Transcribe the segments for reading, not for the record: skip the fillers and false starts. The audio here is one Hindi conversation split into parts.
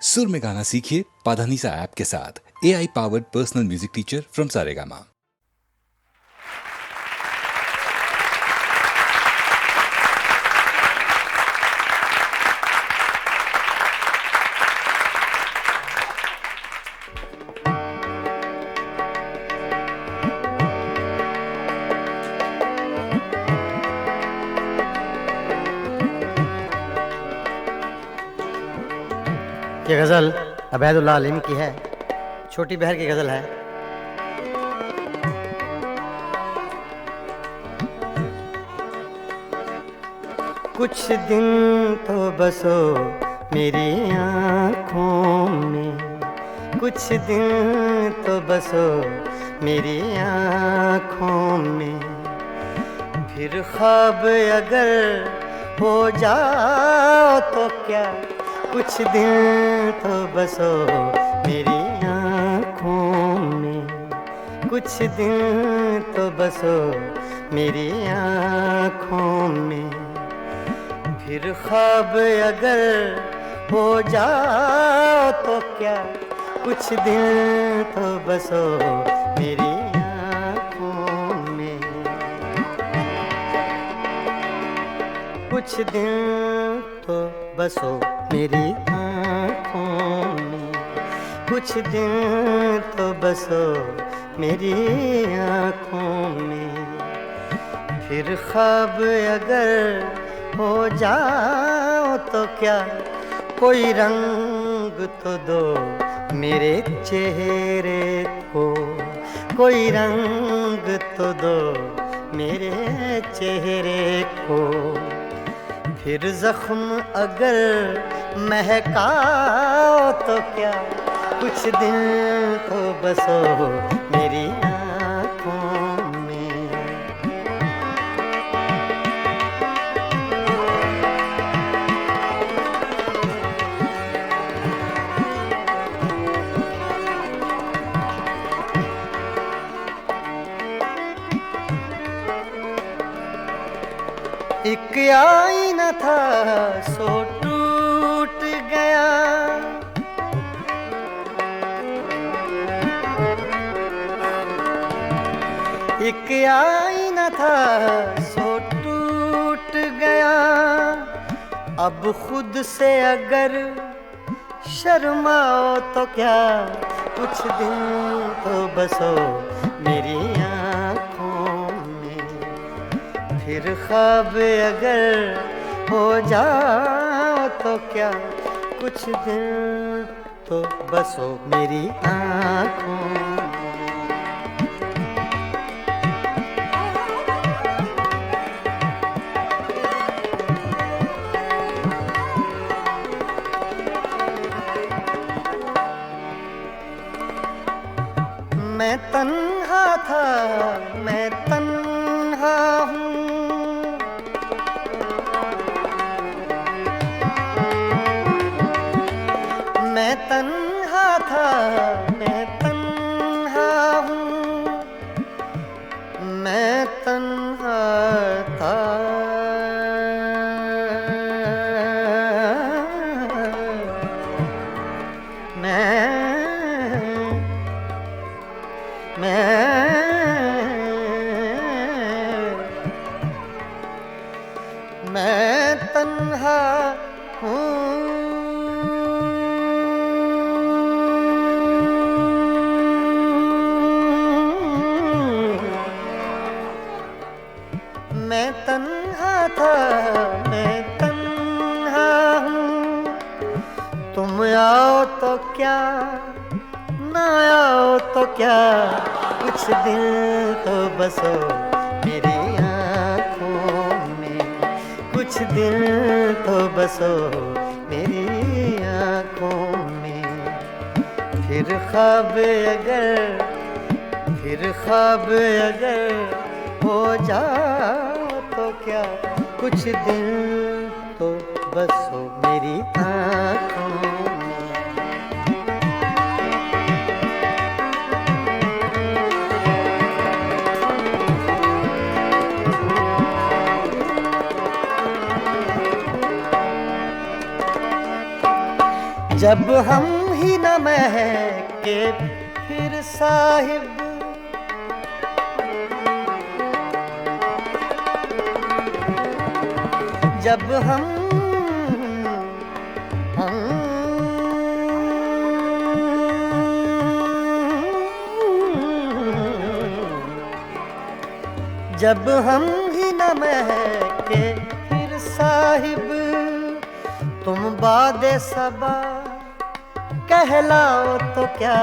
सुर में गाना सीखिए पाधानीसा ऐप के साथ। AI powered personal music teacher from Saregama. ये गज़ल अबैदुल्लाह अलीम की है, छोटी बहर की गज़ल है। कुछ दिन तो बसो मेरी आँखों में, कुछ दिन तो बसो मेरी आँखों में, फिर ख्वाब अगर हो जाओ तो क्या, कुछ दिन तो बसो मेरी आँखों में, कुछ दिन तो बसो मेरी आँखों में, फिर ख्वाब अगर हो जाओ तो क्या, कुछ दिन तो बसो मेरी आँखों में, कुछ दिन तो बसो मेरी आँखों में, कुछ दिन तो बसो मेरी आँखों में, फिर ख्वाब अगर हो जाओ तो क्या, कोई रंग तो दो मेरे चेहरे को, कोई रंग तो दो मेरे चेहरे को, फिर जख्म अगर महकाओ तो क्या, कुछ दिन तो बसो मेरी आँखों में। एक आईना था सो टूट गया, एक आईना था सो टूट गया, अब खुद से अगर शर्माओ तो क्या, कुछ दिन तो बसो मेरी आँखों में, फिर ख्वाब अगर हो जाओ तो क्या, कुछ दिन तो बसो मेरी आँखों में। मैं तन्हा था, मैं तन्हा हूँ, मैं तन्हा था, मैं तन्हा हूँ, मैं तन्हा था, मैं तन्हा हूँ, मैं तन्हा था, मैं तन्हा हूँ, तुम आओ तो क्या, ना आओ तो क्या, कुछ दिन तो बसो मेरी आँखों में, कुछ दिन तो बसो मेरी आँखों में, फिर ख्वाब अगर हो जाओ तो क्या, कुछ दिन तो बसो मेरी आँखों में। जब हम ही न महके फिर साहिब, जब जब हम ही न महके फिर साहिब, तुम बादे सबा कहलाओ तो क्या,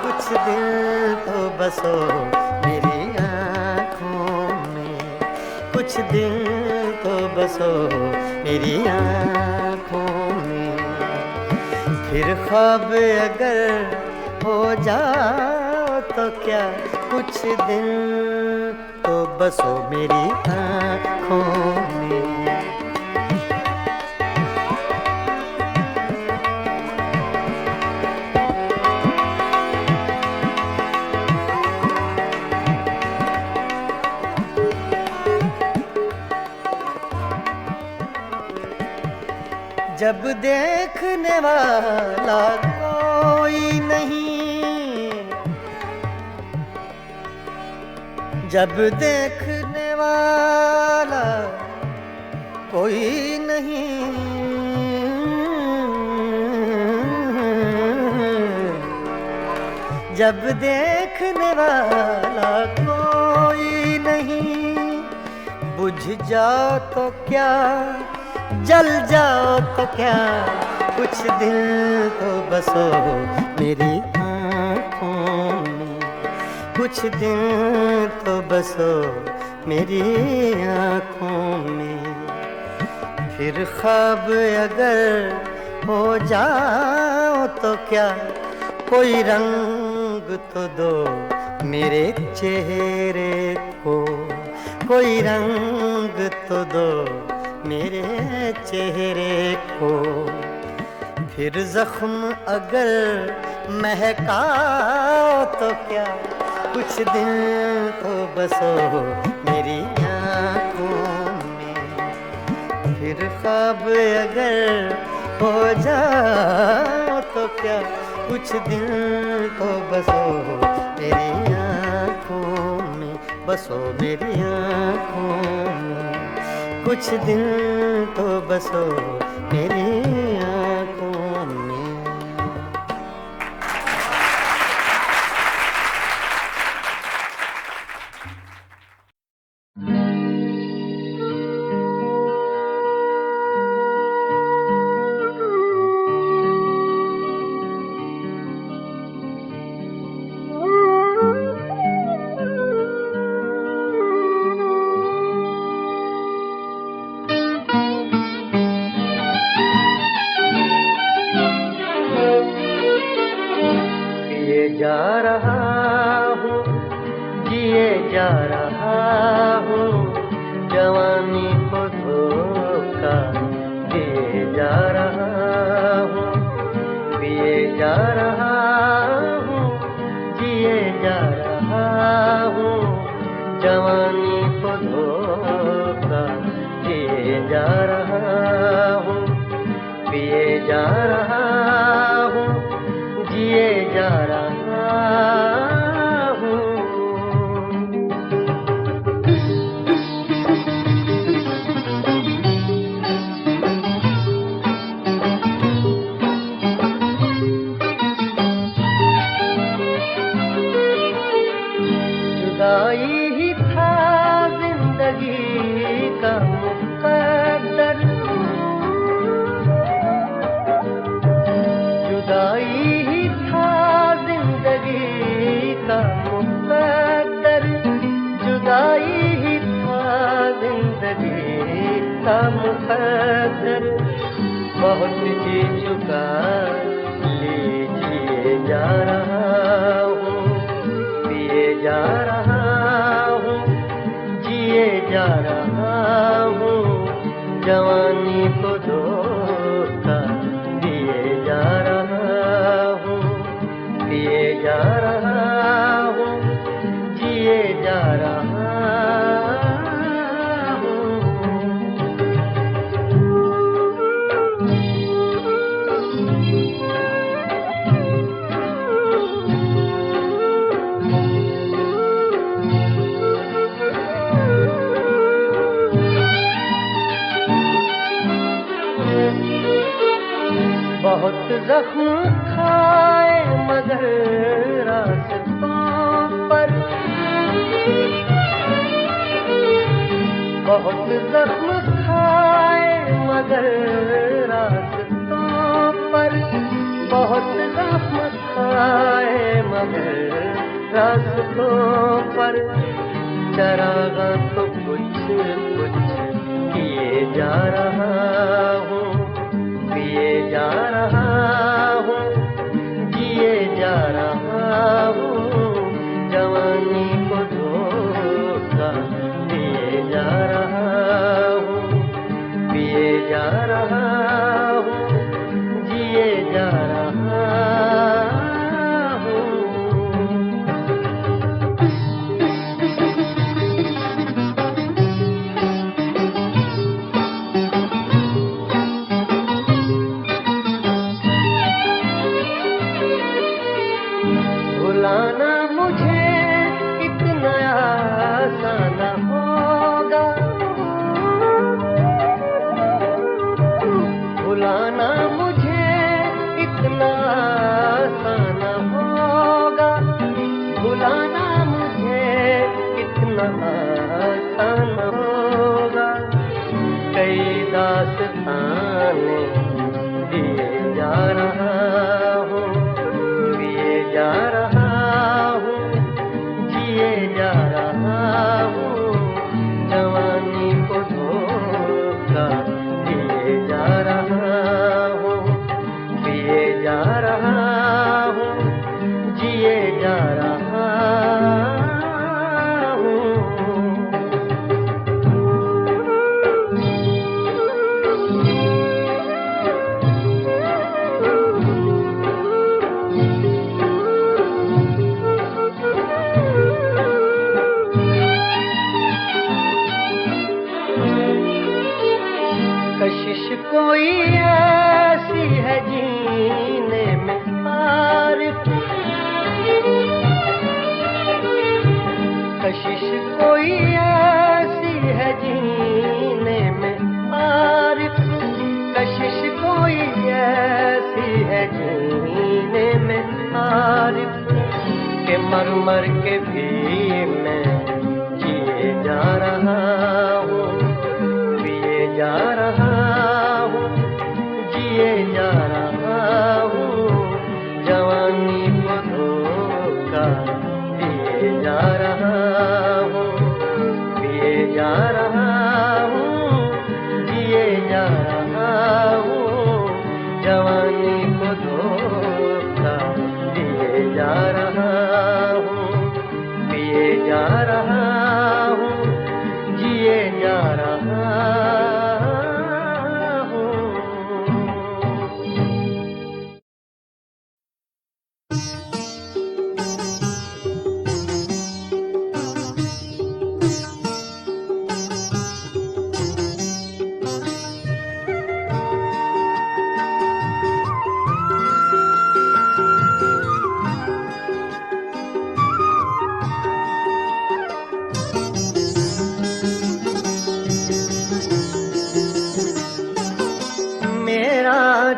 कुछ दिल तो बसो मेरी आँखों में, कुछ दिल तो बसो मेरी आँखों में। फिर ख्वाब अगर हो जाओ तो क्या, कुछ दिल तो बसो मेरी आँखों में। जब देखने वाला कोई नहीं, जब देखने वाला कोई नहीं, जब देखने वाला कोई नहीं, बुझ जाओ तो क्या, जल जाओ तो क्या, कुछ दिल तो बसो मेरी आँखों में, कुछ दिल तो बसो मेरी आँखों में। फिर ख्वाब अगर हो जाओ तो क्या, कोई रंग तो दो मेरे चेहरे को, कोई रंग तो दो मेरे चेहरे को। फिर जख्म अगर महकाओ तो क्या, कुछ दिन तो बसो मेरी आँखों में। फिर ख्वाब अगर हो जाओ तो क्या, कुछ दिन तो बसो मेरी आँखों में, बसो मेरी आँखों में। कुछ दिन तो बसो मेरी आँखों में। जा रहा हूँ, जिए जा रहा हूँ, जवानी को धोखा दिए जा रहा हूँ, पिए जा रहा हूँ, जिए जा रहा हूँ, जवानी को धोखा दिए जा रहा हूँ, पिए जा रहा हूँ, जिए जा रहा हूँ। जुदाई ही था जिंदगी का मुकद्दर, जुदाई ही था जिंदगी का मुकद्दर, जुदाई ही था जिंदगी का मुकद्दर। बहुत जी चुका लीजिए जा रहा हूँ, पिए जा रहा हूँ, जिए जा रहा हूँ, जवानी को धोखा दिए जा रहा हूँ, पिए जा रहा हूँ, जिए जा रहा हूँ। बहुत जख्म खाए मगर रास्तों पर, बहुत जख्म खाए मगर रास्तों पर, बहुत जख्म खाए मगर रास्तों पर। चरागा तो कुछ कुछ किए जा रहा हूँ, पिए जा रहा हूँ, जिए जा रहा हूँ, जवानी को धोखा दिए जा रहा हूँ, पिए जा रहा हूँ, जिए जा रहा हूँ। भुलाना मुझे इतना आसान होगा, भुलाना मुझे इतना आसान होगा, भुलाना मुझे इतना आसान होगा। कई दास्ताने दिए जा रहा हूँ, पिए जा रहा हूँ, जिए जा रहा हूँ, जवानी को धोखा दिए जा रहा हूँ, पिए जा रहा हूँ, जिए जा रहा हूँ। कशिश कोई ऐसी है जीने में आरिफ, कशिश कोई ऐसी है जीने में आरिफ, कशिश कोई ऐसी है जीने में आरिफ, के मर मर के भी मैं जिए जा रहा हूँ, पिए जा रहा हूँ, जिए जा रहा हूँ, जवानी को धोखा दिए जा रहा हूँ, पिए जा रहा हूँ, जिए जा रहा हूँ, जवानी को धोखा दिए जा रहा हूँ, पिए जा रहा हूँ, जिए जा रहा हूँ।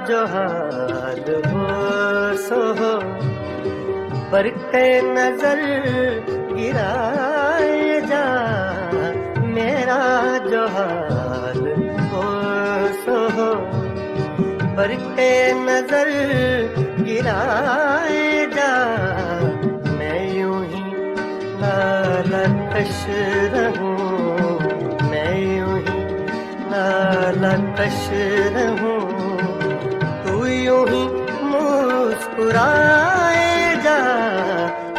जो हाल हो सो हो, पर के नजर गिराए जा, मेरा जो हाल हो सो हो, पर के नजर गिराए जा। मैं यूं ही लालकश रहूं, मैं यूं ही लालकश रहूं, यूं ही मुस्कुराए जा,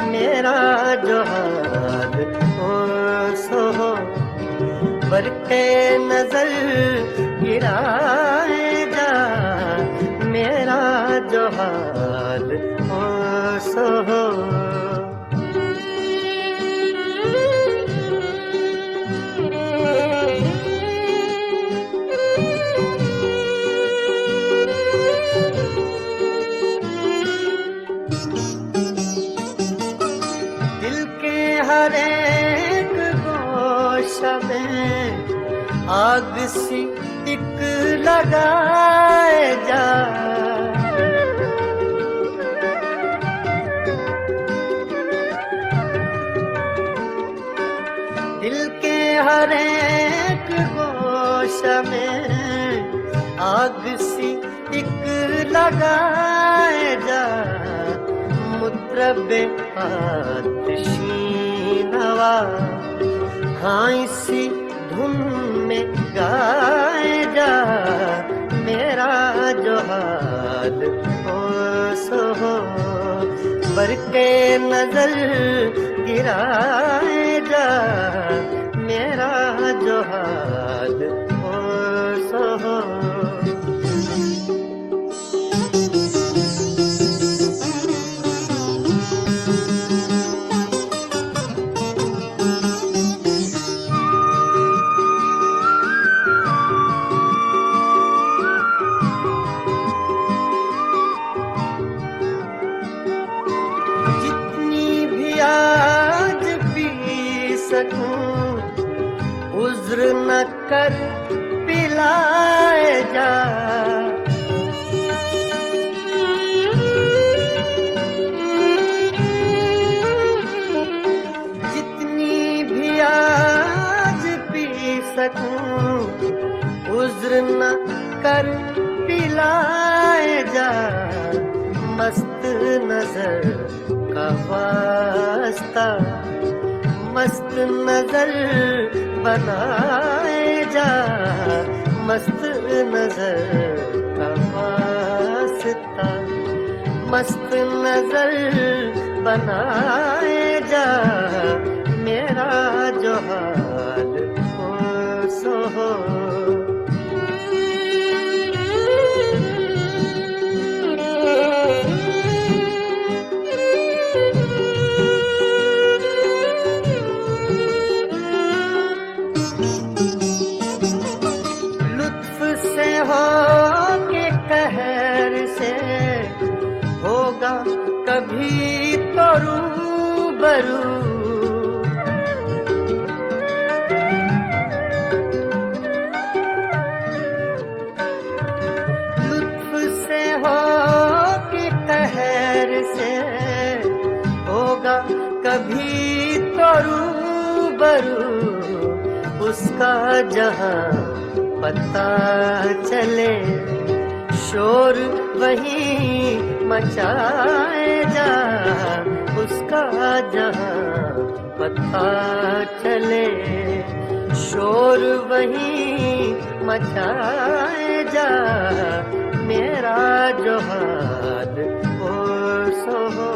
मेरा जो हाल हो सो हो, बरके नजर गिराए जा, मेरा जो हाल हो सो हो। हर एक गोशा में आग सी एक लगाए जा, लगाए जा, मुत्रबे आतिशी नवा, हाँ इसी धुन में गाए जा, मेरा जो हाल हो सो हो, बरके नजर गिराए जा, मेरा जो हाल हो सो हो। उज्र न कर पिलाए जा, जितनी भी आज पी सकूं, उज्र न कर पिलाए जा, मस्त नजर का वास्ता मस्त नजर बनाए जा, मस्त नजर का वास्ता मस्त नजर बनाए जा, मेरा जो हाल हो सो हो। कभी तो रूबरू, लुत्फ से हो कि कहर से होगा कभी तो रूबरू, उसका जहां पता चले, शोर वही मचाए जा, उसका जहां पता चले, शोर वही मचाए जा, मेरा जो हाल हो सो हो।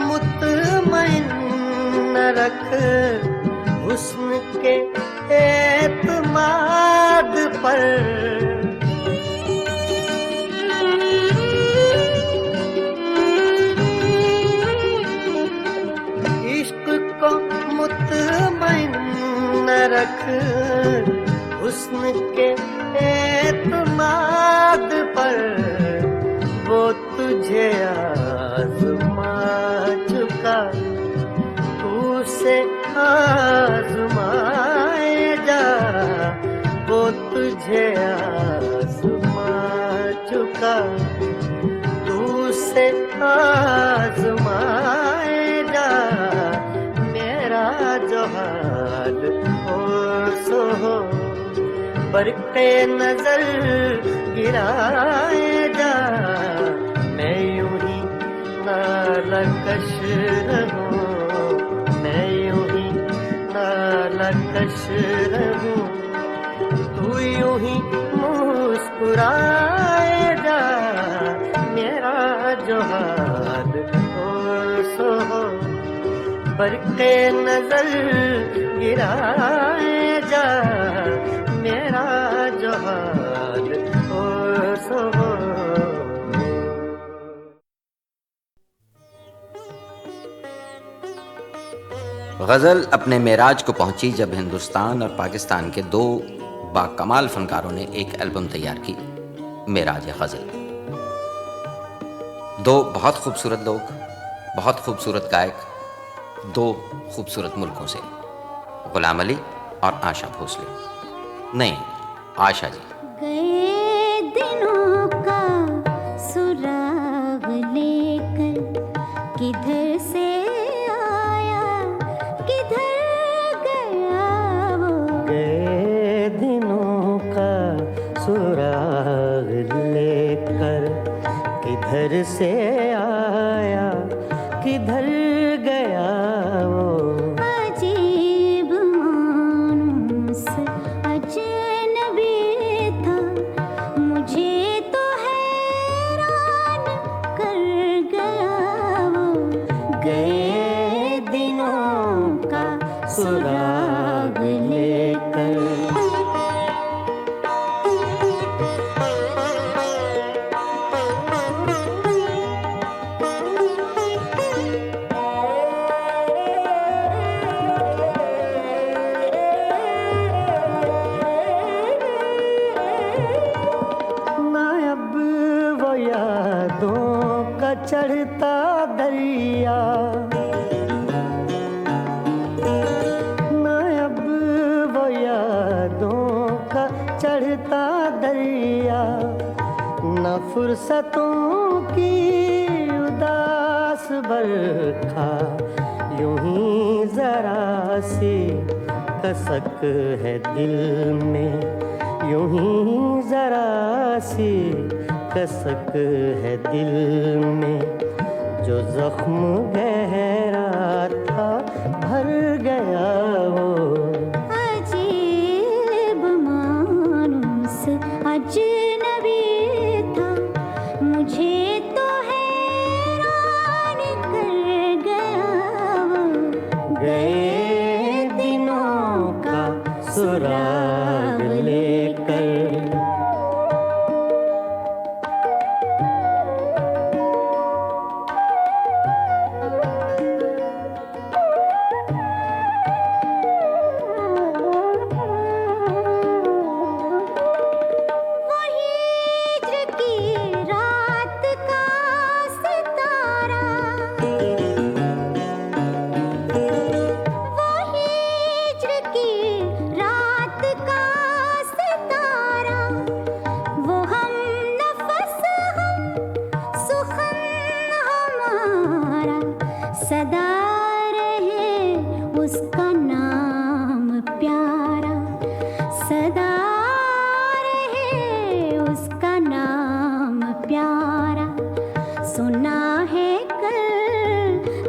मुतमईन न रख हुस्न के एतमाद पर, इश्क को मुतमईन न रख हुस्न के एतमाद पर, वो तुझे आज़मा चुका, तू से आज़माए जा, वो तुझे आज़मा चुका, तू से आज़माए जा, मेरा जो हाल हो सो हो, बरके नजर गिराए जा, मैं यूं ही नालकश रहूं, मैं यूं ही नालकश रहूं, तू यूं ही मुस्कुराए जा, मेरा जो हाल हो सो हो, बरके नजर गिराए जा, मेरा जो हाल हो सो हो। गज़ल अपने मेराज को पहुंची जब हिंदुस्तान और पाकिस्तान के दो बाकमाल फनकारों ने एक एल्बम तैयार की, मेराज गज़ल। दो बहुत खूबसूरत लोग, बहुत खूबसूरत गायक, दो खूबसूरत मुल्कों से, गुलाम अली और आशा भोसले। नहीं, आशा जी। गए दिनों का सुराग लेकर किधर से आया किधर गया वो। गए दिनों का सुराग लेकर किधर से आया किधर गया वो। अजीब मानुस अजनबी था, मुझे तो हैरान कर गया वो। गए दिनों का सुराग लेकर। चढ़ता दरिया ना अब वो यादों का चढ़ता दरिया, न फुर्सतों की उदास बरखा, यूं ही जरा सी कसक है दिल में, यूं ही जरा सी कसक है दिल में। जो जख्म गहरा था भर गया वो। अजीब मानुस अजनबी था, मुझे तो हैरान कर गया वो। गए दिनों का सुराग लेकर। सदा रहे उसका नाम प्यारा, सदा रहे उसका नाम प्यारा। सुना है कल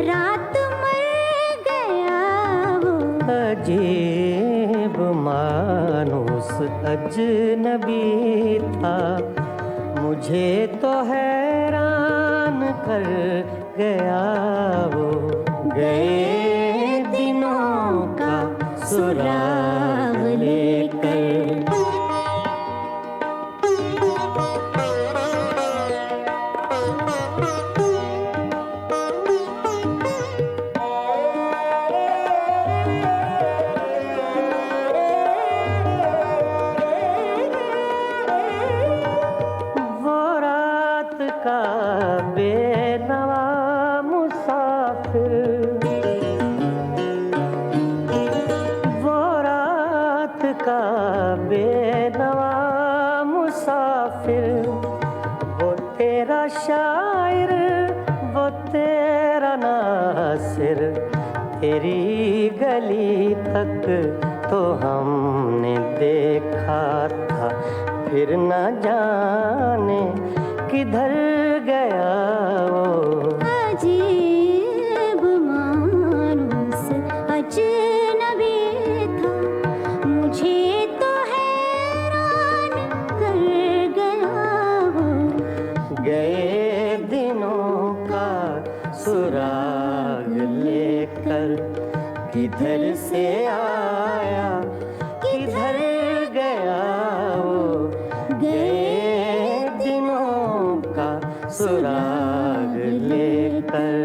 रात मर गया वो। अजीब मानुस अजनबी था, मुझे तो हैरान कर गया वो। गए दिनों का सुराग लेकर। वो रात का बेनवा मुसाफिर, वो रात का बेनवा मुसाफिर, वो तेरा शायर वो तेरा नासिर। तेरी गली तक तो हमने देखा था, फिर न जाने किधर गया वो। अजीब मानुस अजनबी था, मुझे तो हैरान कर गया वो। गए दिनों का सुराग लेकर, किधर से आया किधर गया वो। गए दिनों का सुराग लेकर।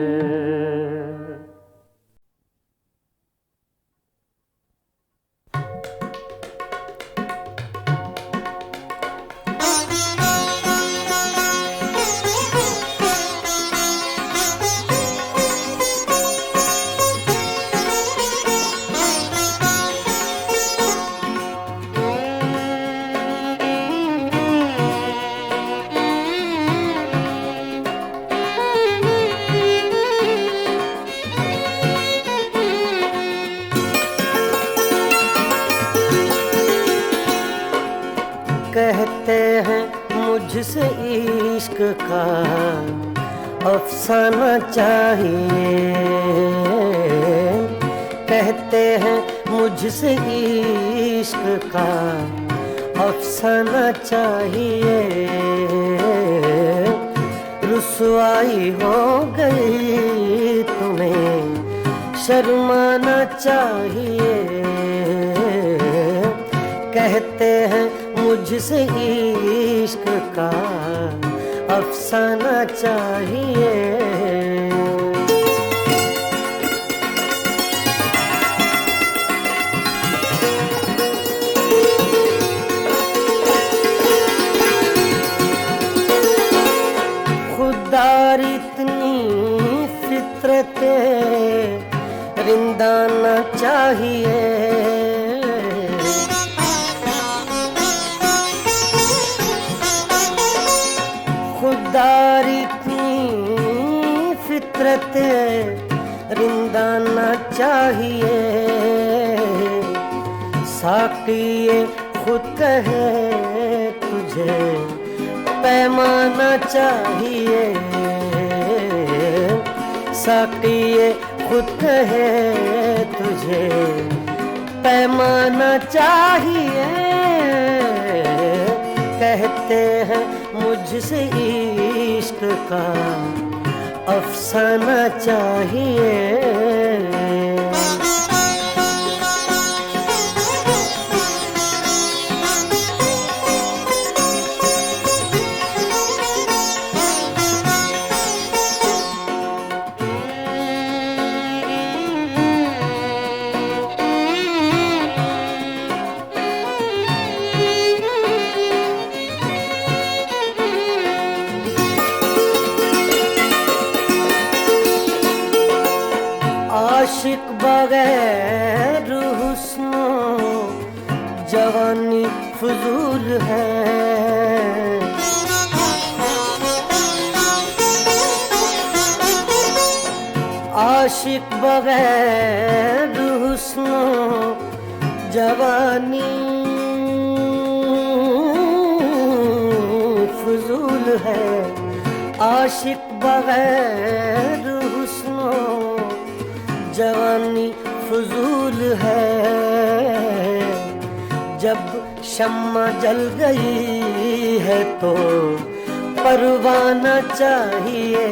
कहते हैं मुझसे इश्क का अफसाना चाहिए, कहते हैं मुझसे इश्क का अफसाना चाहिए। रुसवाई हो गई तुम्हें शर्माना चाहिए, कहते हैं मुझसे इश्क का अफसाना चाहिए। खुदार इतनी फितरत रिंदा न चाहिए, खुदार इतनी फितरत रिंदा न चाहिए। साक़ी खुद कहे तुझे पैमाना चाहिए, साक़ी खुद कहे तुझे पैमाना चाहिए। कहते हैं मुझसे इश्क का अफसाना चाहिए। आशिक बगैर हुस्नो जवानी फजूल है, आशिक बगैर हुस्नो जवानी फजूल है। आशिक बगैर हुस्नो जवानी फजूल है। जब शम्मा जल गई है तो परवाना चाहिए,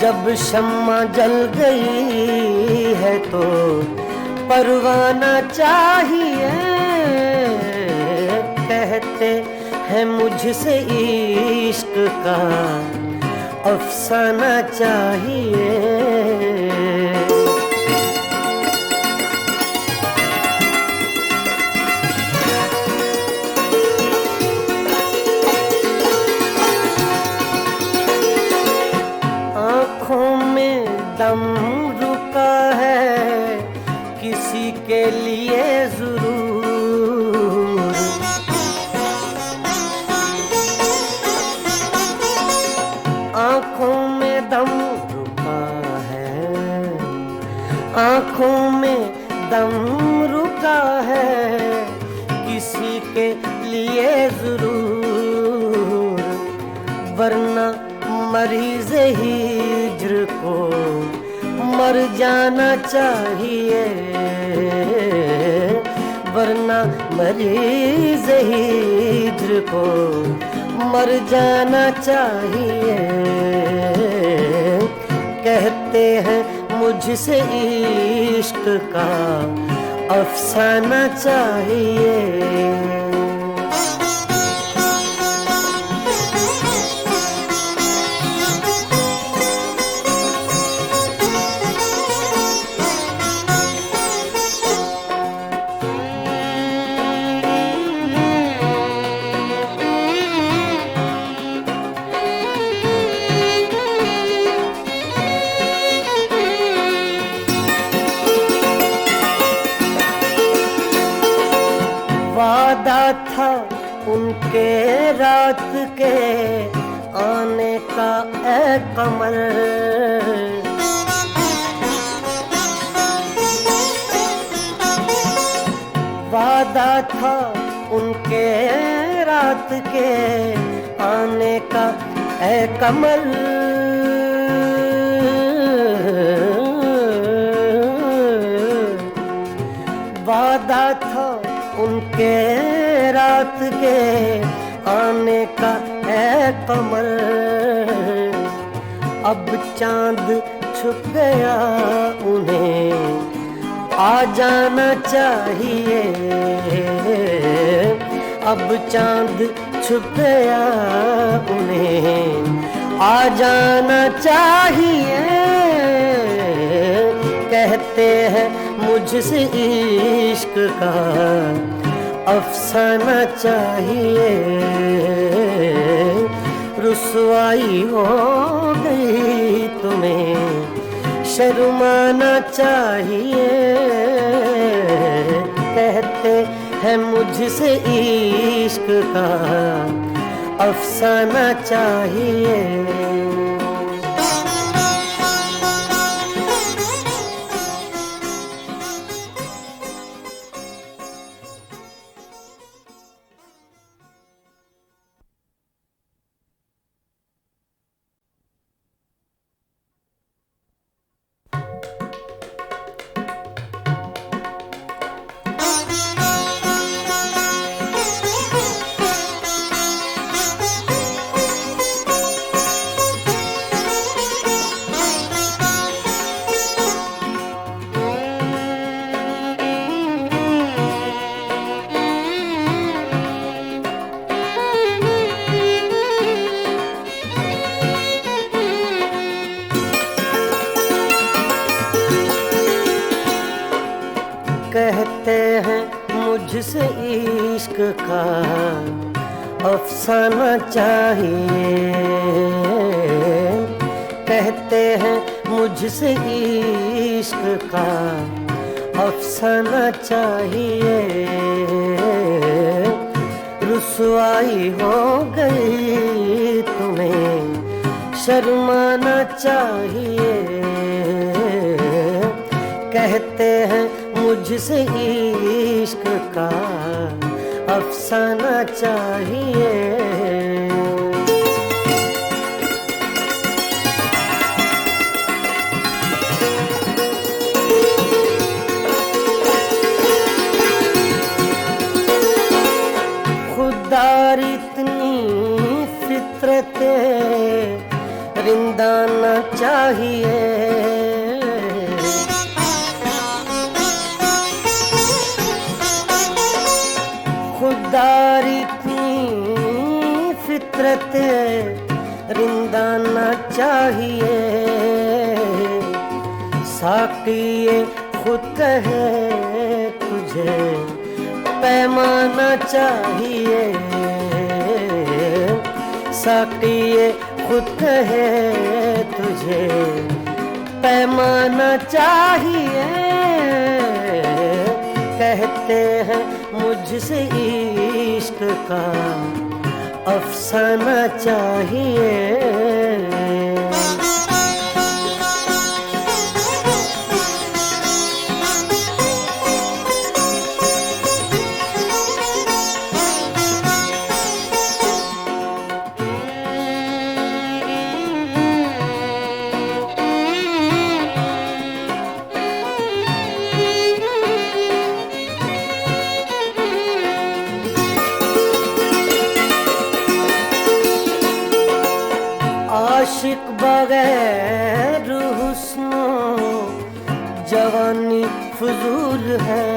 जब शम्मा जल गई है तो परवाना चाहिए। कहते हैं मुझसे इश्क का अफसाना चाहिए। आँखों में दम रुका है किसी के लिए जरूर, आँखों में दम रुका है, आँखों में दम रुका है किसी के लिए जरूर। वरना मरीज़ हिज्र को मर जाना चाहिए, वरना मरीज़ हिज्र को मर जाना चाहिए। कहते हैं मुझसे इश्क का अफसाना चाहिए। वादा था उनके रात के आने का ए कमर, वादा वादा था उनके रात के आने का ऐ कमल, वादा था उनके रात के आने का ऐ कमल। अब चांद छुप गया उन्हें आ जाना चाहिए, अब चांद छुप गया उन्हें आ जाना चाहिए। कहते हैं मुझसे इश्क का अफसाना चाहिए, रुसवाई हो गई तुम्हें शर्माना चाहिए। कहते हैं मुझसे इश्क का अफसाना चाहिए। कहते हैं मुझसे इश्क का अफसाना चाहिए, कहते हैं मुझसे इश्क का अफसाना चाहिए। रुसवाई हो गई तुम्हें शर्माना चाहिए। कहते हैं मुझसे इश्क का अफसाना चाहिए। खुदार इतनी फितरते रिंदाना चाहिए। खुदार इतनी फितरते रिंदाना चाहिए। साकी ये खुद कहे तुझे पैमाना चाहिए। साकी ये खुद कहे तुझे पैमाना चाहिए। कहते हैं मुझसे इश्क का अफसाना चाहिए। आशिक बगैर हुस्नो जवानी फजूल है।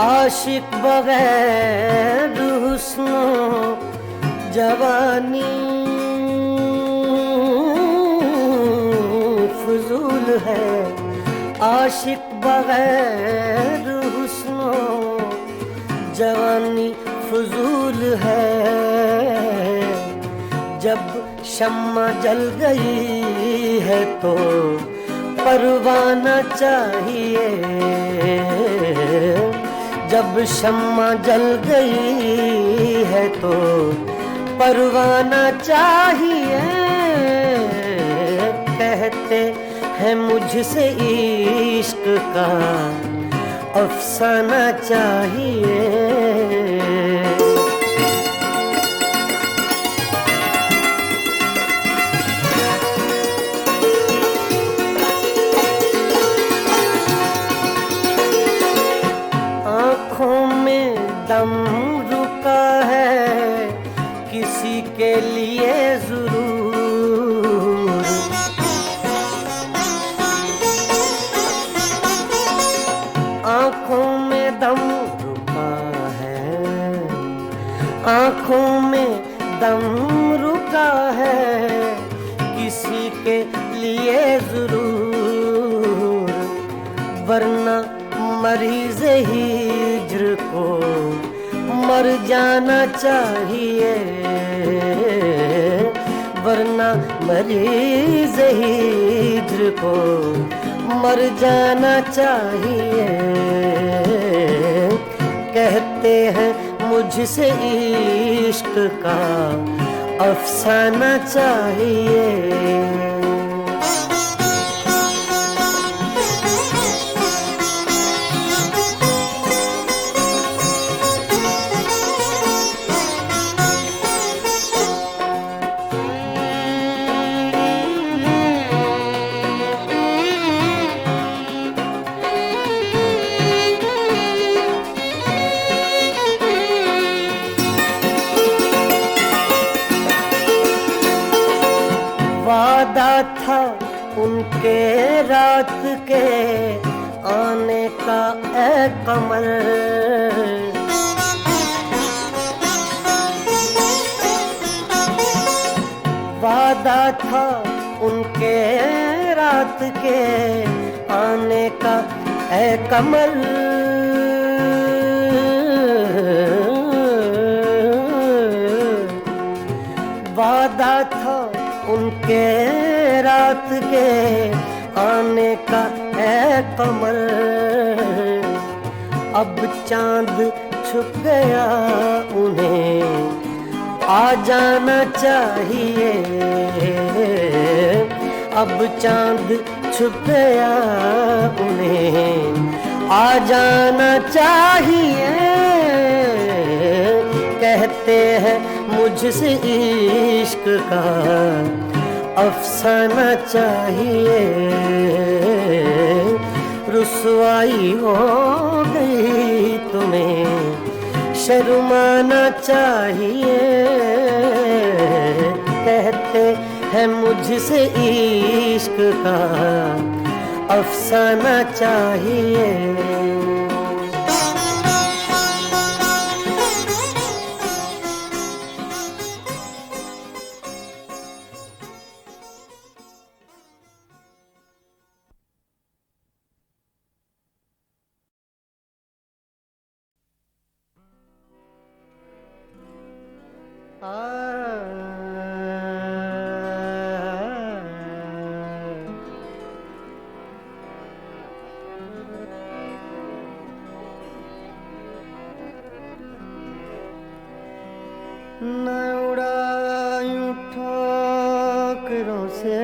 आशिक बगैर हुस्नो जवानी फजूल है। आशिक बगैर हुस्नो जवानी फजूल है। जब शम्मा जल गई है तो परवाना चाहिए। जब शम्मा जल गई है तो परवाना चाहिए। कहते है मुझसे इश्क का अफसाना चाहिए। आँखों में दम रुका है किसी के लिए जरूर, आँखों में दम रुका है, आँखों में दम रुका है किसी के लिए जरूर, वरना मरीज़ हिज्र को मर जाना चाहिए, वरना मरीज़ हिज्र को मर जाना चाहिए। कहते हैं मुझसे इश्क का अफसाना चाहिए। वादा था उनके रात के आने का ऐ कमर, वादा था उनके रात के आने का ऐ कमर, वादा था उनके रात के आने का ऐ कमर। अब चांद छुप गया उन्हें आ जाना चाहिए, अब चांद छुप गया उन्हें आ जाना चाहिए। कहते हैं मुझसे इश्क का अफसाना चाहिए। रुसवाई हो गई तुम्हें शर्माना चाहिए। कहते हैं मुझसे इश्क का अफसाना चाहिए। न उड़ायूं ठोकरों से,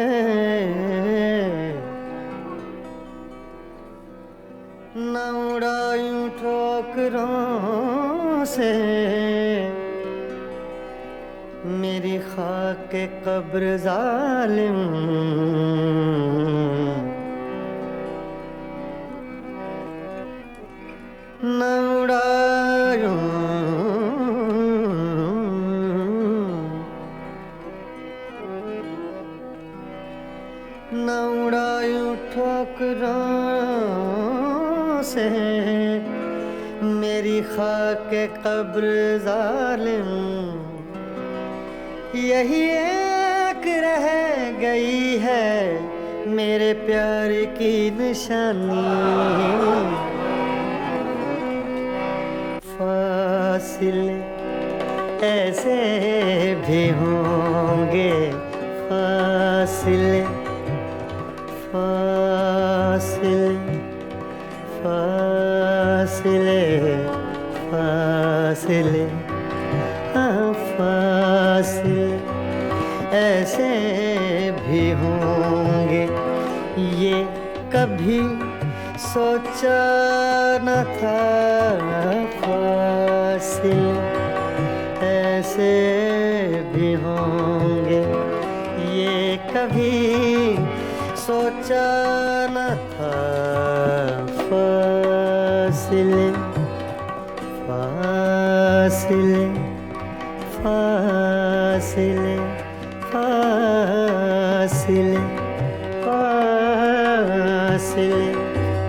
न उड़ायूं ठोकरों से मेरी खाक कब्र जालिम। न उड़ायूं न उड़ायूं ठोकरों से मेरी खाक कब्र जालिम। यही एक रह गई है मेरे प्यार की निशानी। फासिले ऐसे भी होंगे, फासिले फासिले फासिले फासिले हाँ फासिले ऐसे भी होंगे। ये कभी सोचा न था फासिले ऐसे भी होंगे, ये कभी सोचा न था फासिले फासिले फासिले फासिले फासिले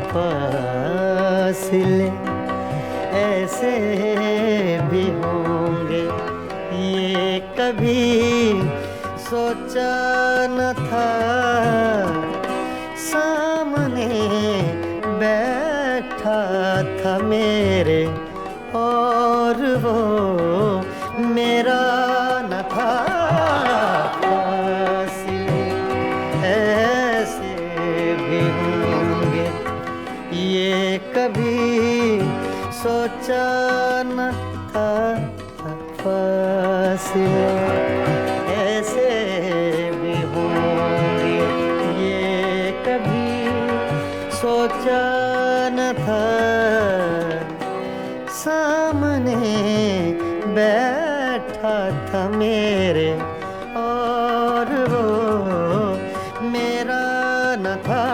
फासिले ऐसे भी होंगे, ये कभी सोचा न था। सामने बैठा था मेरे और वो मेरा न था। फासिले ऐसे भी होंगे, ये कभी सोचा न था। फासिले ऐसे भी होंगे, ये कभी सोचा न था। सामने बैठा था मेरे और वो मेरा न था।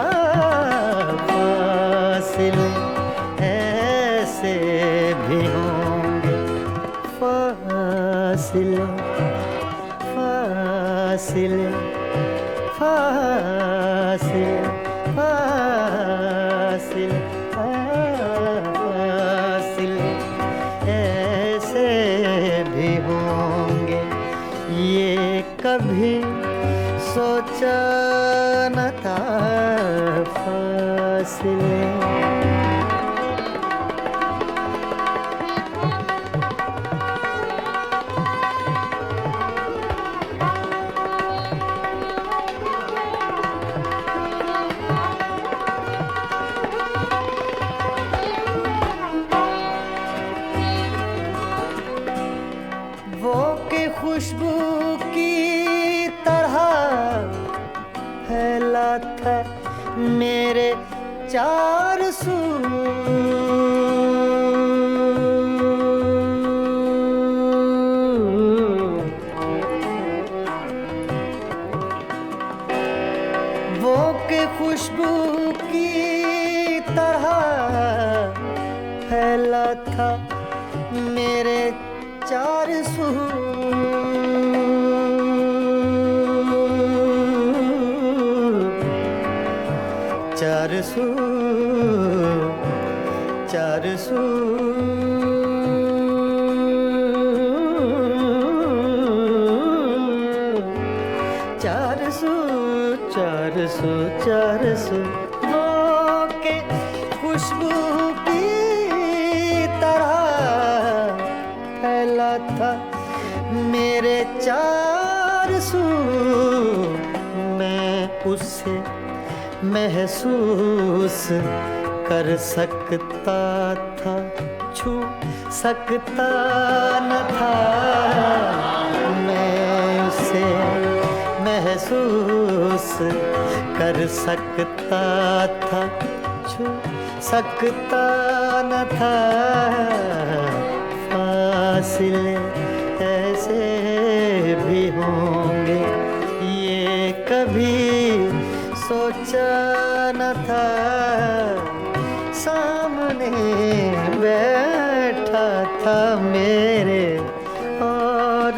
फासिले ऐसे भी होंगे, फासिले फासिले फासिले फासिले फासिले ऐसे भी होंगे, ये कभी सोचा न था। फासिले वो के खुशबू की तरह फैला था मेरे चार सू। वो के खुशबू की तरह फैला था मेरे चार सू। चार सू चार सू चार सू चार सू चार सू वो के खुशबू की तरह फैला था मेरे चार सू। मैं उसे महसूस कर सकता था, छू सकता न था। मैं उसे महसूस कर सकता था, छू सकता न था। फासिले ऐसे भी होंगे, ये कभी सोचा न था। सामने बैठा था मेरे और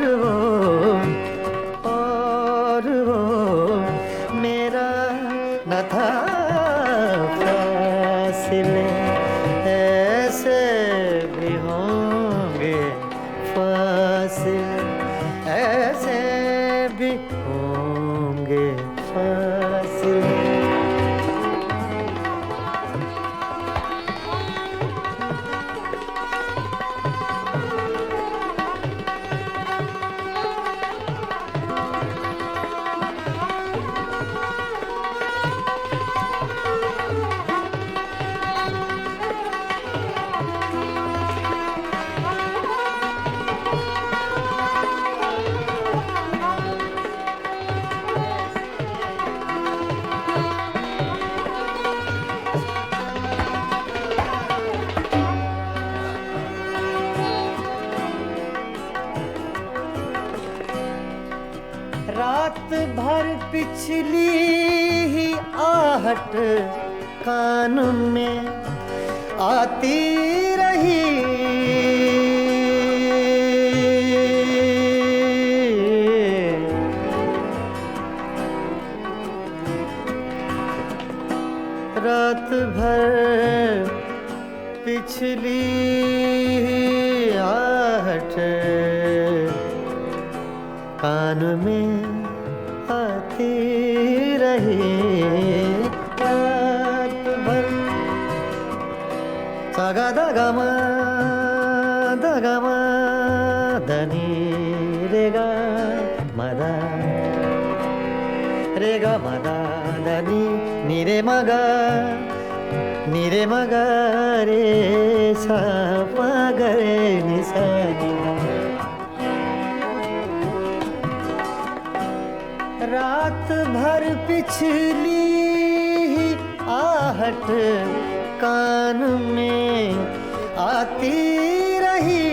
वो मेरा न था। फासिले ऐसे भी होंगे, फासिले ऐसे भी होंगे, फासिले। पिछली ही आहट कान में आती रही। रात भर पिछली आहट कान में आती रही। रात भर सागा दगमा धनी रेगा मदा धनी नीरे मगा रे सा रे निसा। रात भर पिछली आहट कान में आती रही।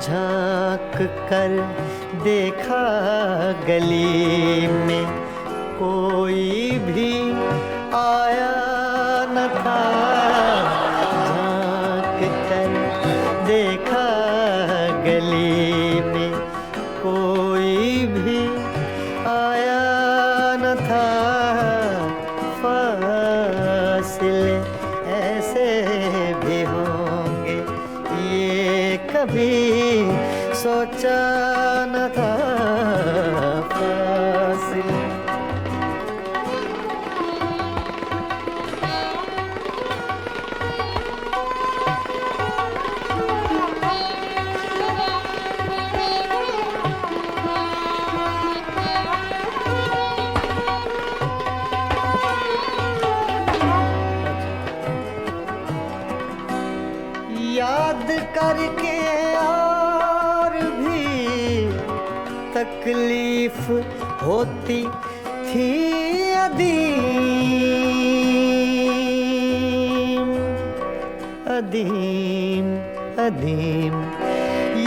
झांक कर देखा गली में कोई भी आया न था। झांक कर देखा गली में कोई भी आया न था। फासिले ऐसे भी होंगे ये कभी सोचा न था। फासिले याद करके और भी तकलीफ होती थी अदीम।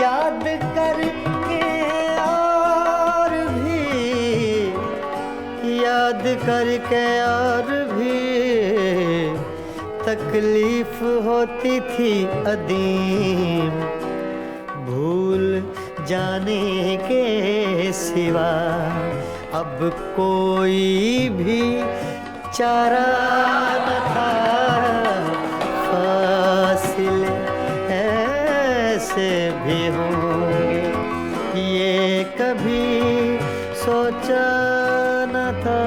याद करके और भी तकलीफ होती थी अदीम। भूल जाने के सिवा अब कोई भी चारा न था। फासिले ऐसे भी होंगे ये कभी सोचा न था।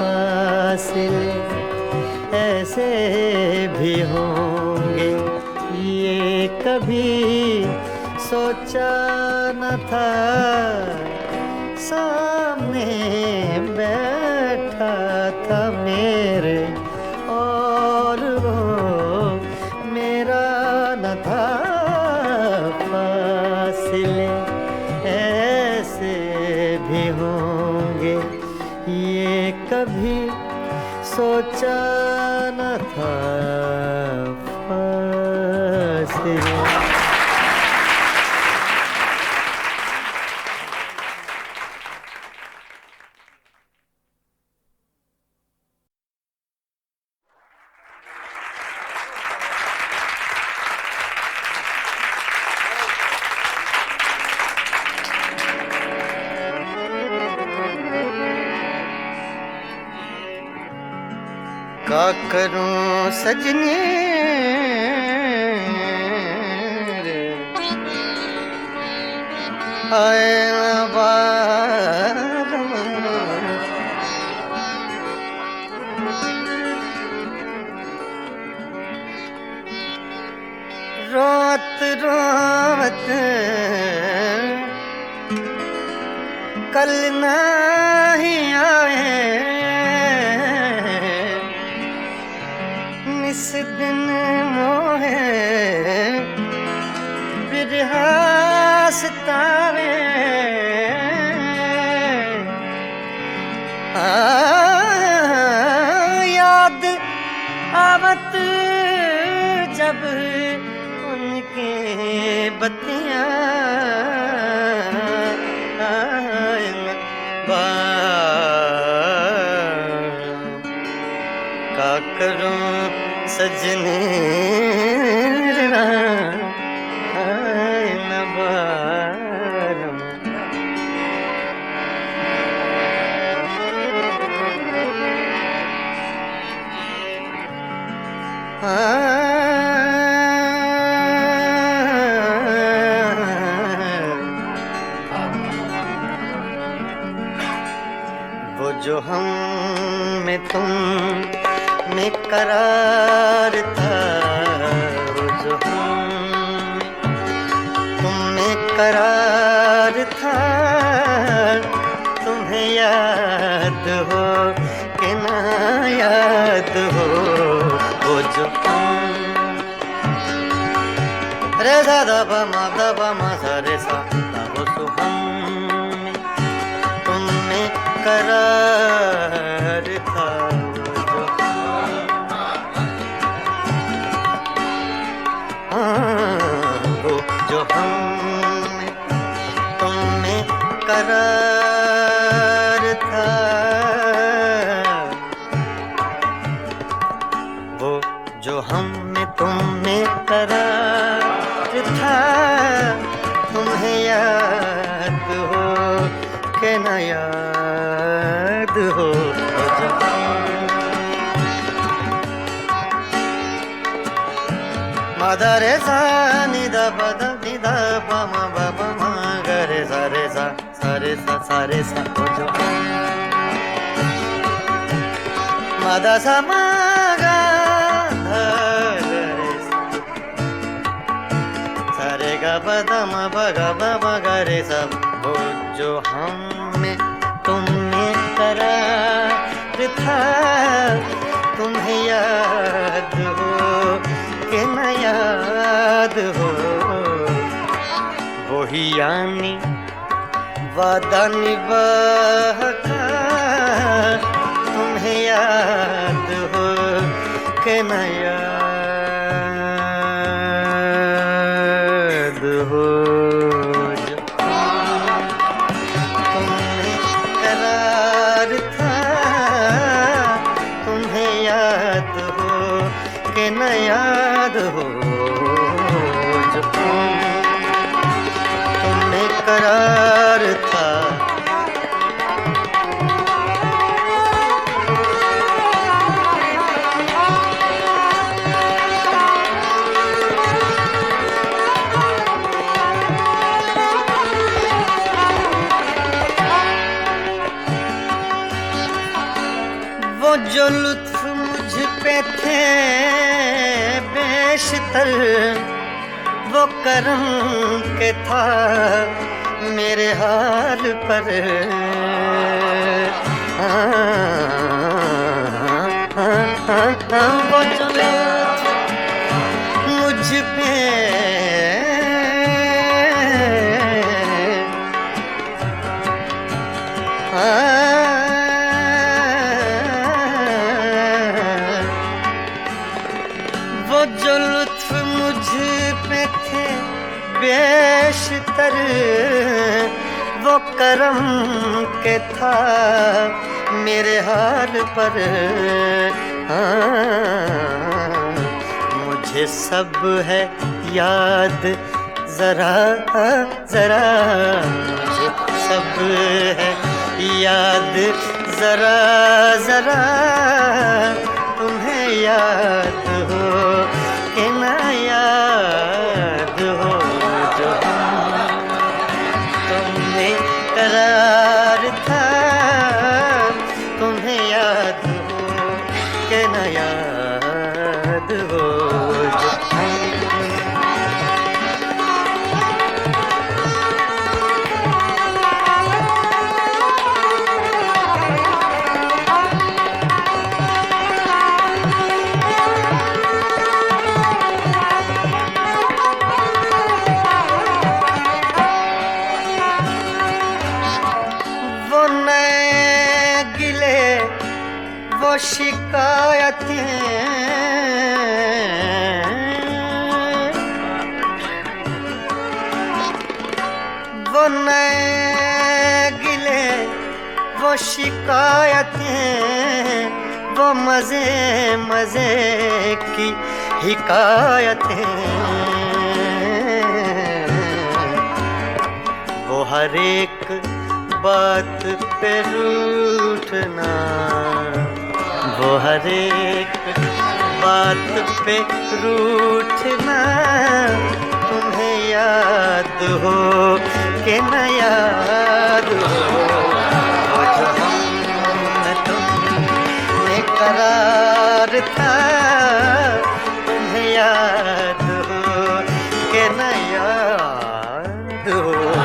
फासिले ऐसे भी होंगे ये कभी सोचा न था। सामने बैठा था मेरे और वो मेरा न था। फासिले ऐसे भी होंगे ये कभी सोचा न था। फासिले का करूं सजनी रे आए रोत रोत कल नहीं आए। दिन मोहे बिरहा सतावे याद आवत जब उनके बत्तियां का करूं सजने वो जो हम में तुम में करार था, वो जो हम में तुम में करार था, तुम्हें याद हो कि ना याद हो। वो जो हम रे सा दा पा मा सा रे सा दा वो सो हम में तुम में करार था, वो जो हम में तुम में करार था, वो जो हम में तुम में करार था, तुम्हें याद हो कि न याद हो। दा रे सा नि दा पा दा नि दा पा मा बा पा मा गा रे सा सा रे सा वो जो मा दा सा मा गा धा रे सा रे गा पा दा मा बा गा रे सा। वो जो हम में तुम में करार था, तुम्हें याद हो कि न याद हो। वही यानी वादा निभाका, तुम्हें याद हो कि न याद हो। तुम्हें करार था, तुम्हें याद हो कि न याद हो। जो तुम्हें करार था, वो जो लुत्फ मुझ पे थे बेशतर, वो करम के था मेरे हाल पर। वो जो लुत्फ मुझ पे वो जो लुत्फ मुझ पे थे बेशतर, वो करम के था मेरे हाल पर। मुझे सब है याद जरा जरा, मुझे सब है याद जरा जरा, तुम्हें याद हो कि न याद हो। जो तुम्हें करार था, तुम्हें याद हो कि न याद हो। जो वो शिकायतें वो नए गिले वो शिकायतें वो मजे मजे की हिकायतें वो हर एक बात पे रूठना वो हर एक बात पे रूठना तुम्हें याद हो कि न याद हो वो जो हमने तुमने करार था तुम्हें याद हो कि न याद हो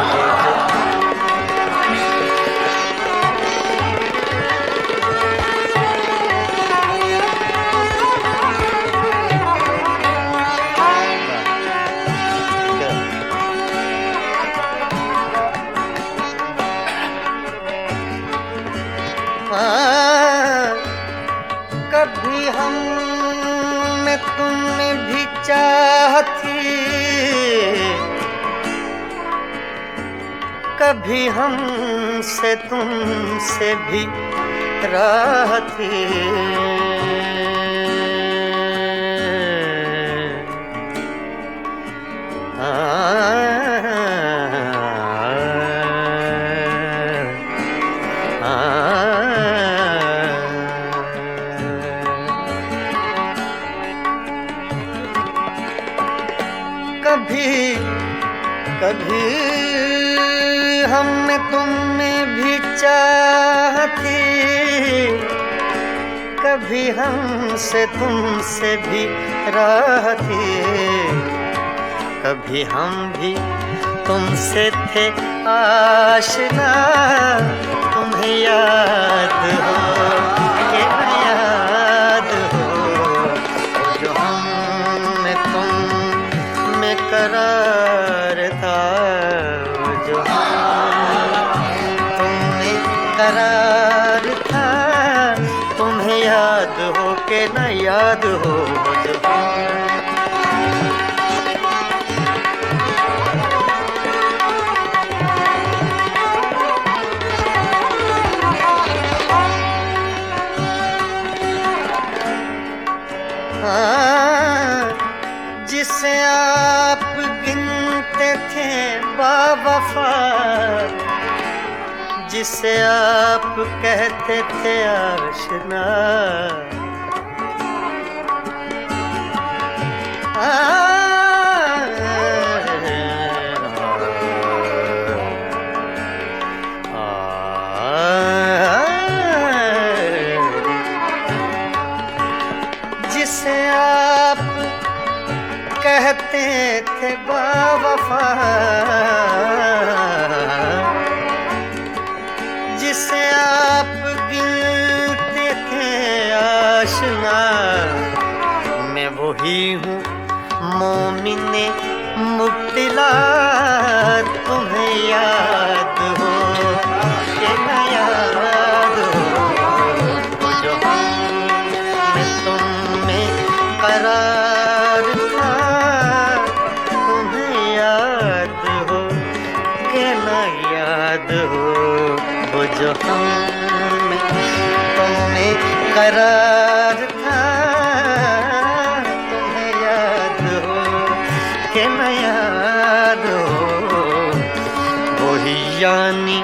कभी हमने तुमने भी चाहती कभी हमसे तुमसे भी राहती कभी कभी हमने तुमने भी चाहती कभी हमसे तुमसे भी राहती कभी हम भी तुमसे थे आशना तुम्हें याद हो कि न याद हो जो हमने तुम में करार था जो तुम्हें करार था तुम्हें याद हो कि न याद हो जो जिसे आप गिनते थे बावफा जिसे आप कहते थे आशना जिसे आप कहते थे बावफा जिसे आप गिनते थे आशना मैं वही हूँ मोमिने मुब्तिला तुम्हें याद हो कि न याद हो जो मैं तुम में करार था तुम्हें याद हो कि न याद हो वो जो हमें तुम्हें करार था तुम्हें याद हो कि न याद हो वही यानी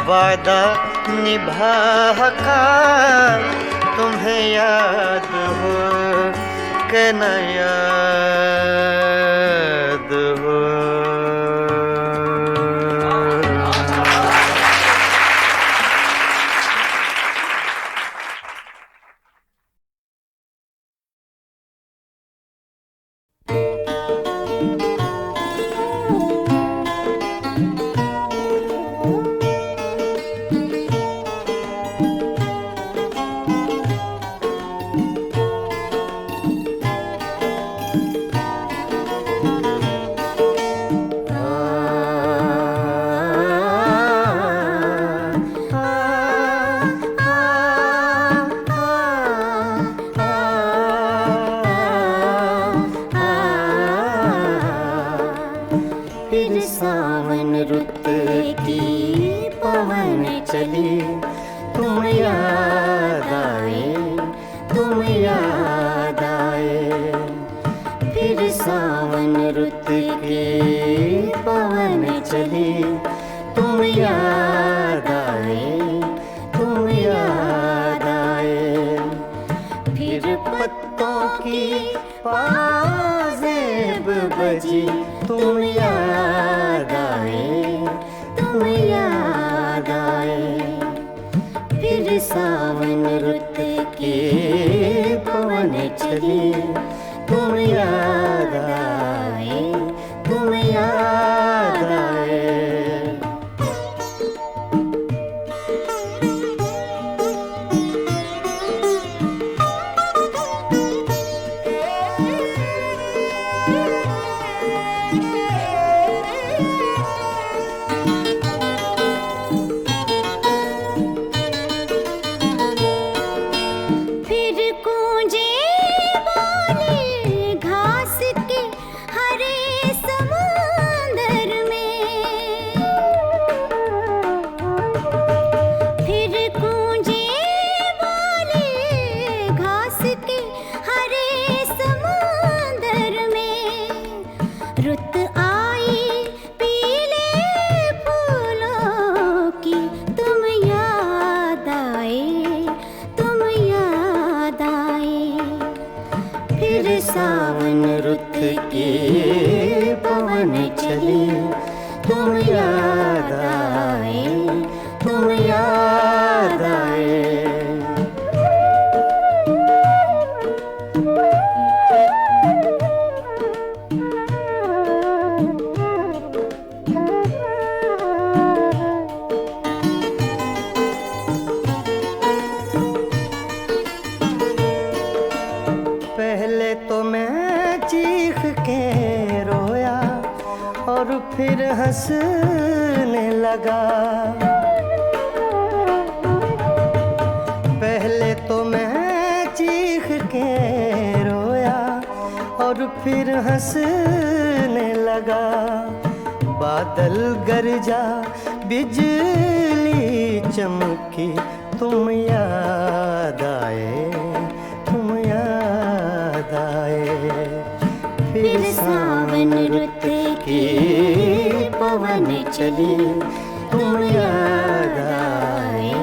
वादा निभा का तुम्हें याद हो कि न याद हो चली, तुम याद आए, तुम याद आए। फिर सावन रुत के पवन चली, तुम याद आए, तुम याद आए। फिर पत्तों की पाजेब बजी, तुम याद आए, तुम याद आए। फिर सावन रुत के पवन चली, तुम याद आए, तुम याद आए। सावन रुत के पवन चली, तुम याद आए, तुम याद आए। पहले तो मैं चीख के रोया और फिर हंसने लगा। पहले तो मैं चीख के रोया और फिर हंसने लगा। बादल गरजा, बिजली चमकी, तुम याद आए, तुम याद आए। फिर सावन रुत के पवन चली, तुम याद आए,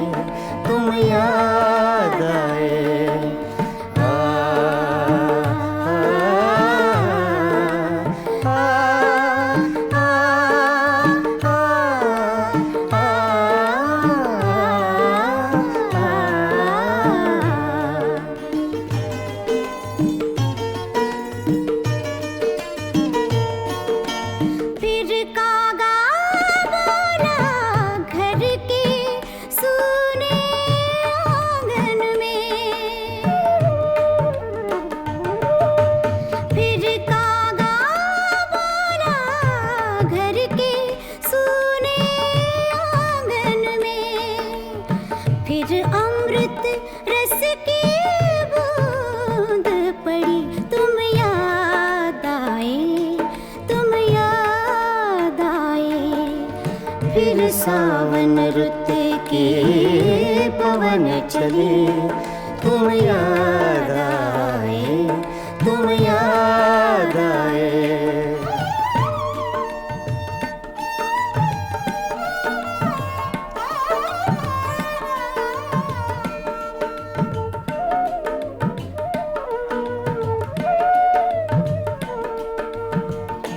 तुम याद आए। आ, आ, आ, आ, आ, फिर कागा बोला घर के सूने आंगन में। फिर कागा बोला घर के सूने आंगन में। फिर अमृत रस की बूंद पड़ी, तुम याद आए, तुम याद आए। फिर सावन रुत के पवन चले, तुम याद आए, तुम याद आए।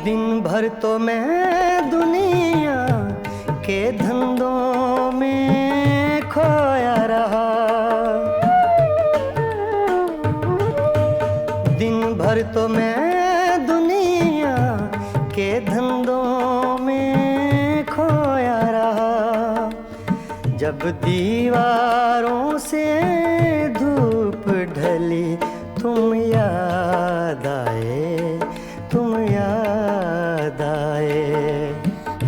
दिन भर तो मैं दुनिया के धंधों में खोया रहा। दिन भर तो मैं दुनिया के धंधों में खोया रहा। जब दीवारों से धूप ढली, तुम याद आए, तुम याद आए।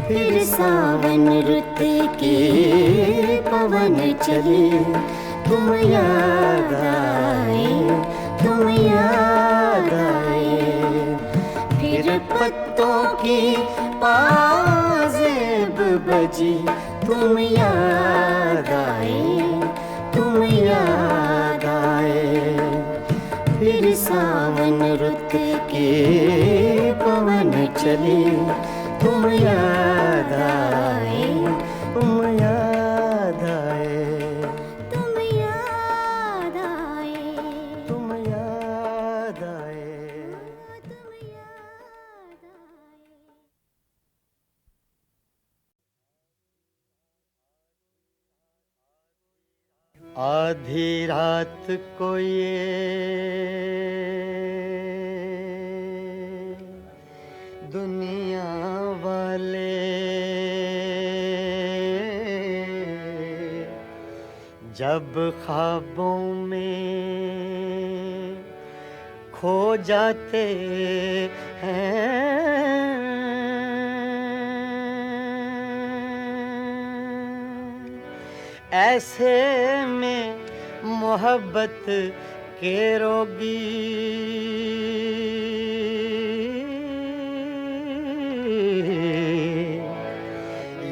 फिर सावन रुत के पवन चले, तुम याद आए, तुम याद आए। फिर पत्तों की पाजेब बजी, तुम याद आए, तुम याद आए। फिर सावन रुत के पवन चले, तुम याद आए, तुम याद आए, तुम याद आए, तुम याद आए। तुम याद आए। आधी रात को ये दुनिया वाले जब ख्वाबों में खो जाते हैं, ऐसे में मोहब्बत के रोगी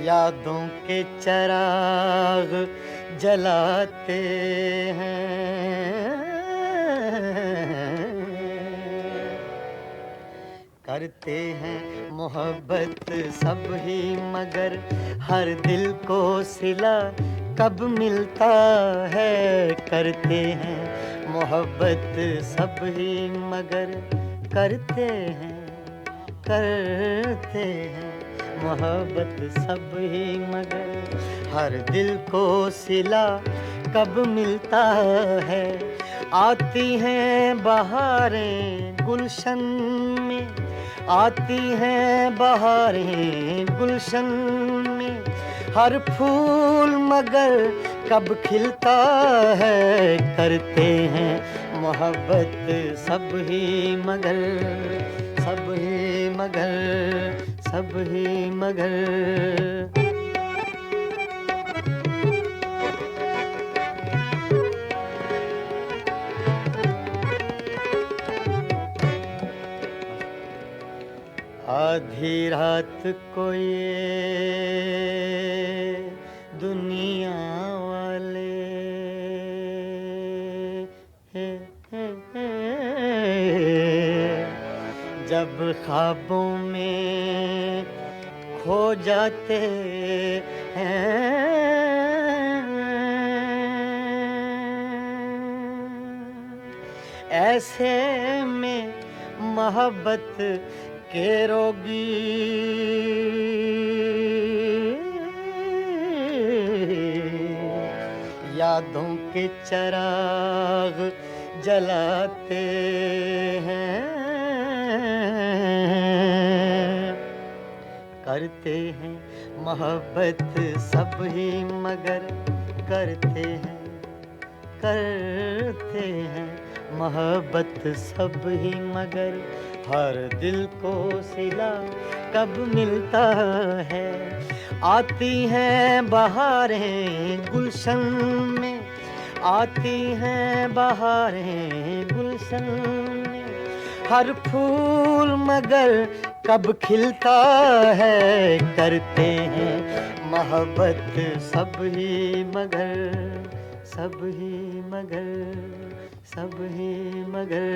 यादों के चराग जलाते हैं। करते हैं मोहब्बत सब ही मगर हर दिल को सिला कब मिलता है। करते हैं मोहब्बत सब ही मगर करते हैं मोहब्बत सब ही मगर हर दिल को सिला कब मिलता है। आती हैं बहारें गुलशन में, आती हैं बहारें गुलशन में, हर फूल मगर कब खिलता है। करते हैं मोहब्बत सब ही मगर, सब ही मगर, सब ही मगर। आधी रात को ये दुनिया वाले जब ख्वाबों में खो जाते हैं, ऐसे में मोहब्बत के रोगी यादों के चराग जलाते हैं। करते हैं मोहब्बत सब ही मगर करते हैं मोहब्बत सब ही मगर हर दिल को सिला कब मिलता है। आती हैं बहारें गुलशन में, आती हैं बहारें गुलशन में, हर फूल मगर कब खिलता है। करते हैं मोहब्बत सब ही मगर, सब ही मगर, सब ही मगर।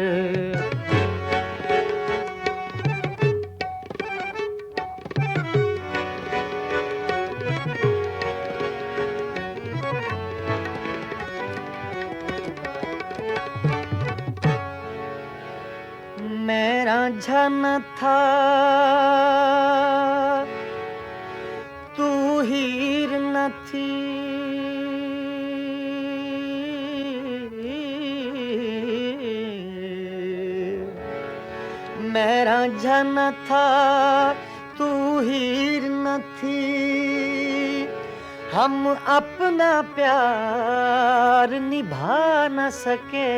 मेरा जन था तू हीर न थी, मेरा जन था तू हीर न थी। हम अपना प्यार निभा न सके,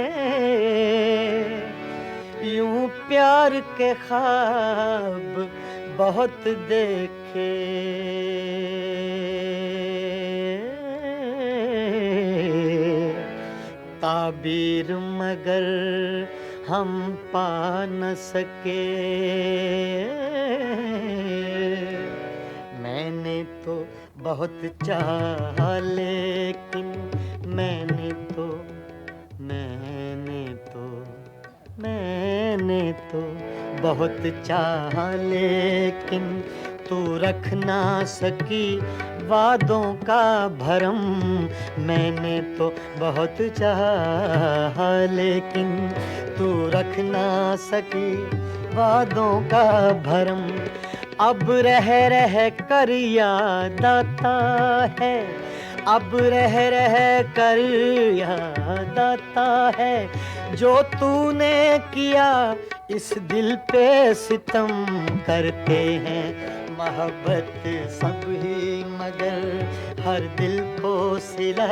यूं प्यार के ख्वाब बहुत देखे। ताबीर मगर हम पा न सके। मैंने तो बहुत चाहा, लेकिन मैंने तो बहुत चाहा, लेकिन तू रख ना सकी वादों का भरम। मैंने तो बहुत चाहा, लेकिन तू रख ना सकी वादों का भरम। अब रह कर याद आता है, अब रह कर याद आता है, जो तूने किया इस दिल पे सितम। करते हैं मोहब्बत सब ही, मगर हर दिल को सिला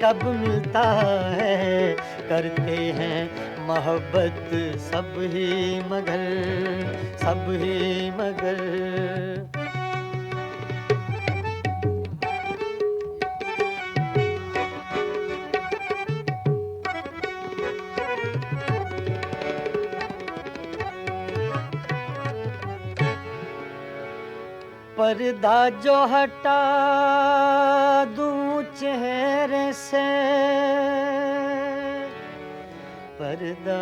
कब मिलता है। करते हैं मोहब्बत सब ही मगर, सब ही मगर। पर्दा जो हटा दूं चेहरे से, पर्दा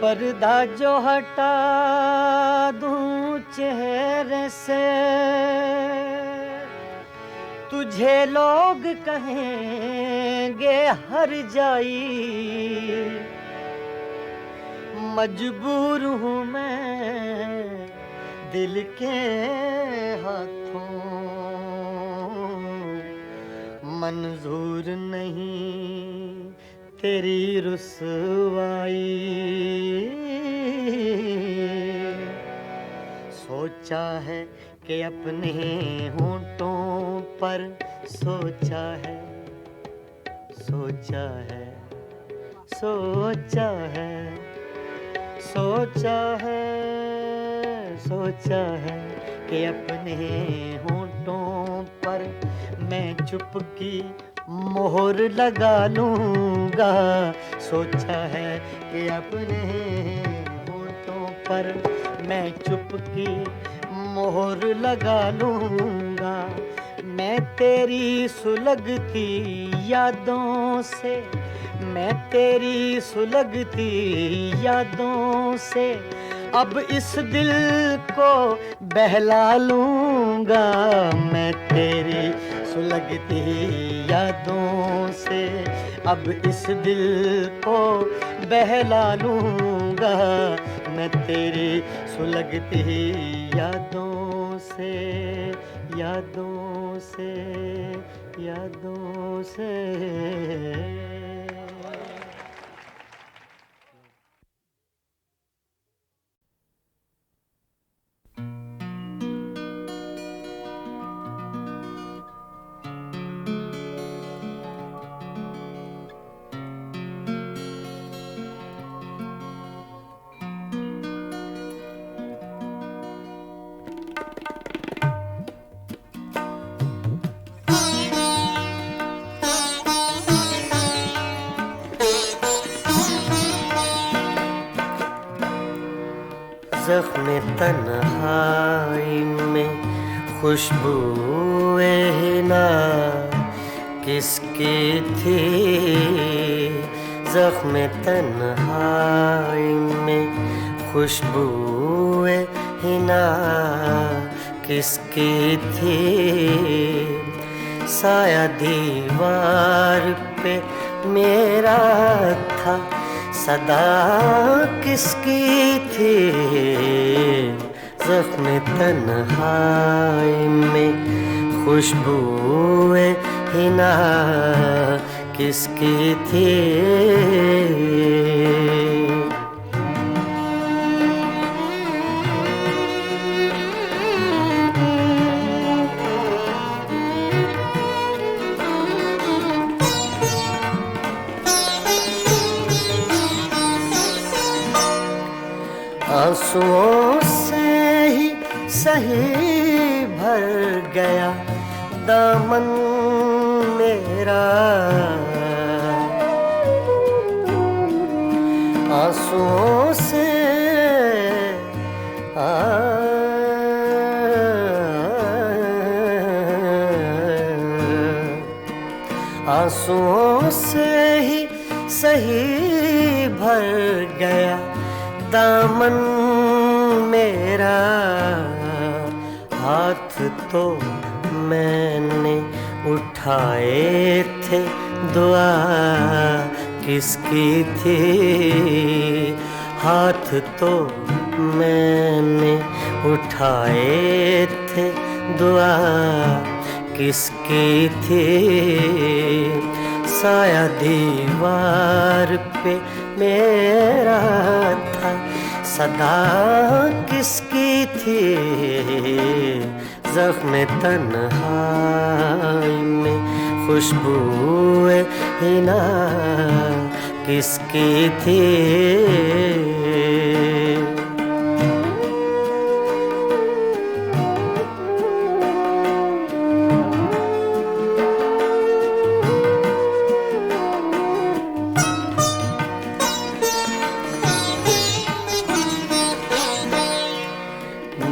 पर्दा जो हटा दूं चेहरे से, तुझे लोग कहेंगे हर जाई। मजबूर हूँ मैं दिल के हाथों, मंजूर नहीं तेरी रुसवाई। सोचा है कि अपने होंठों पर, सोचा है, सोचा है, सोचा है, सोचा है, सोचा है कि अपने होंठों पर मैं चुपकी मोहर लगा लूँगा। सोचा है कि अपने होंठों पर मैं चुपकी मोहर लगा लूँगा। मैं तेरी सुलगती यादों से, मैं तेरी सुलगती यादों से अब इस दिल को बहला लूँगा। मैं तेरी सुलगती यादों से अब इस दिल को बहला लूँगा। मैं तेरी सुलगती यादों से, यादों से, यादों से। ज़ख्म तन्हाई में खुशबूए हिना किसकी थी? ज़ख्म तन्हाई में खुशबूए हिना किसकी थी? साया दीवार पे मेरा था, सदा किसकी थी? ज़ख्म तन्हाई में खुशबूए हिना किसकी थी? आंसुओं से ही सही भर गया दामन मेरा, आंसुओं से आंसुओं से ही सही भर गया दामन मेरा, हाथ तो मैंने उठाए थे, दुआ किसकी थी? हाथ तो मैंने उठाए थे, दुआ किसकी थी? साया दीवार पे मेरा था, सदा किसकी थी? ज़ख्म तन्हाई में खुशबूए हिना किसकी थी?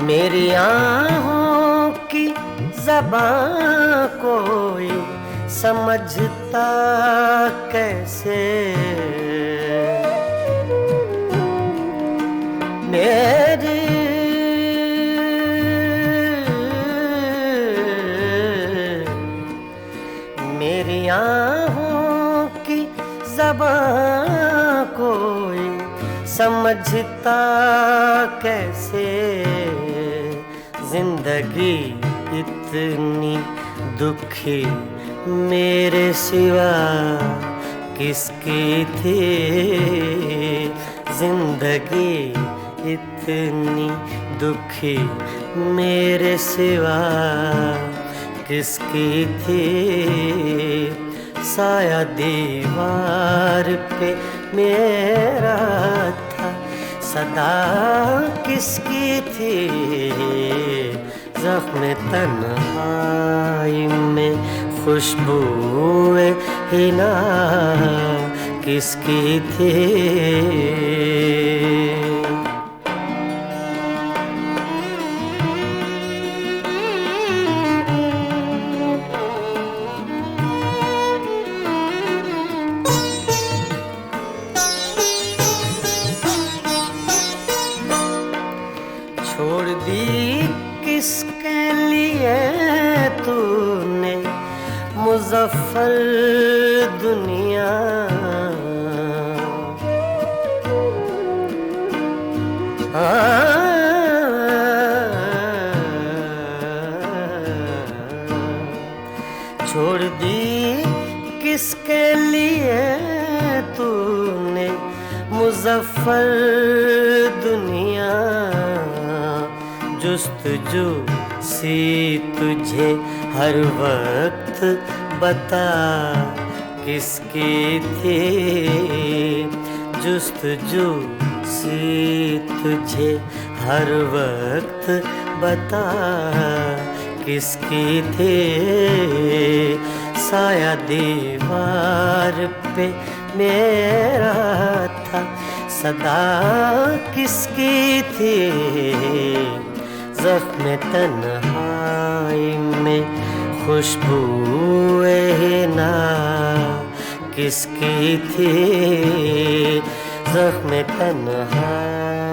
मेरी आँखों की ज़बां कोई समझता कैसे? मेरी आँखों की ज़बां कोई समझता कैसे? जिंदगी इतनी दुखी मेरे सिवा किसकी थी? जिंदगी इतनी दुखी मेरे सिवा किसकी थी? साया दीवार पे मेरा था, सदा किसकी थी? ज़ख्म तन्हाई में खुशबूए हिना किसकी थी? छोड़ दी किसके लिए तूने मुज़फ़्फ़र दुनिया? छोड़ दी किसके लिए तूने मुज़फ़्फ़र दुनिया? जुस्तजू सी तुझे हर वक्त बता किसकी थी? जुस्तजू सी तुझे हर वक्त बता किसकी थी? साया दीवार पे मेरा था, सदा किसकी थी? ज़ख्म तन्हाई में खुशबूए हिना किसकी थी? ज़ख्म तन्हाई